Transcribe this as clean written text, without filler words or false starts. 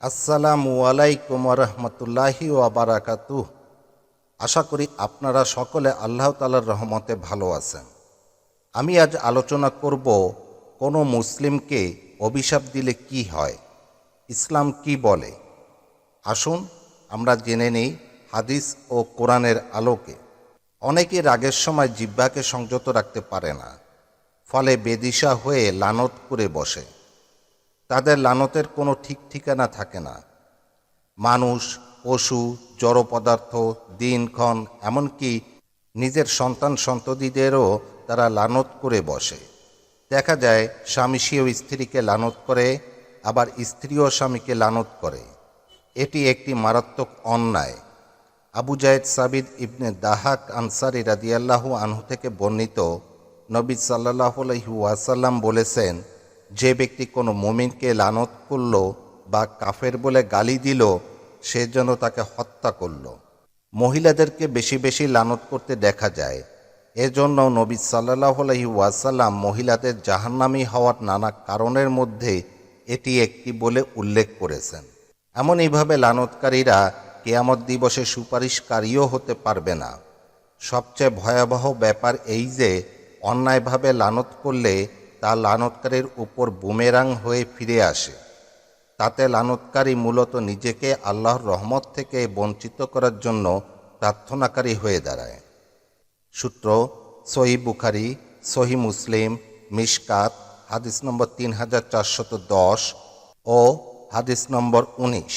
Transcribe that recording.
আসসালামু আলাইকুম রহমতুল্লাহি ওয়াবারাকাতুহ। আশা করি আপনারা সকলে আল্লাহ তাআলার রহমতে ভালো আছেন। আমি আজ আলোচনা করব কোনো মুসলিমকে অভিশাপ দিলে কি হয়, ইসলাম কি বলে। আসুন আমরা জেনে নেই হাদিস ও কোরআনের আলোকে। অনেকে রাগের সময় জিহ্বাকে সংযত রাখতে পারে না, ফলে বেদিশা হয়ে লানত করে বসে। তাদের লানতের কোনো ঠিক ঠিকানা থাকে না। মানুষ, পশু, জড় পদার্থ, দিনক্ষণ, এমনকি নিজের সন্তান সন্ততিদেরও তারা লানত করে বসে। দেখা যায় স্বামী সেও স্ত্রীকে লানত করে, আবার স্ত্রীও স্বামীকে লানত করে। এটি একটি মারাত্মক অন্যায়। আবু যায়েদ সাবিদ ইবনে দাহাক আনসারী রাদিয়াল্লাহু আনহু থেকে বর্ণিত, নবী সাল্লাল্লাহু আলাইহি ওয়াসাল্লাম বলেছেন, যে ব্যক্তি কোনো মুমিনকে লানত করল বা কাফের বলে গালি দিল, সে যেন তাকে হত্যা করল। মহিলাদেরকে বেশি বেশি লানত করতে দেখা যায়। এজন্য নবী সাল্লাল্লাহু আলাইহি ওয়াসাল্লাম মহিলাদের জাহান্নামী হওয়ার নানা কারণের মধ্যে এটি একটি বলে উল্লেখ করেছেন। এমনইভাবে লানতকারীরা কিয়ামত দিবসে সুপারিশকারীও হতে পারবে না। সবচেয়ে ভয়াবহ ব্যাপার এই যে, অন্যায়ভাবে লানত করলে তা লানতকারীর উপর বুমেরাং হয়ে ফিরে আসে। তাতে লানতকারী মূলত নিজেকে আল্লাহর রহমত থেকে বঞ্চিত করার জন্য প্রার্থনাকারী হয়ে দাঁড়ায়। সূত্র সহিহ বুখারী, সহিহ মুসলিম, মিশকাত, হাদিস নম্বর 3410 ও হাদিস নম্বর 19।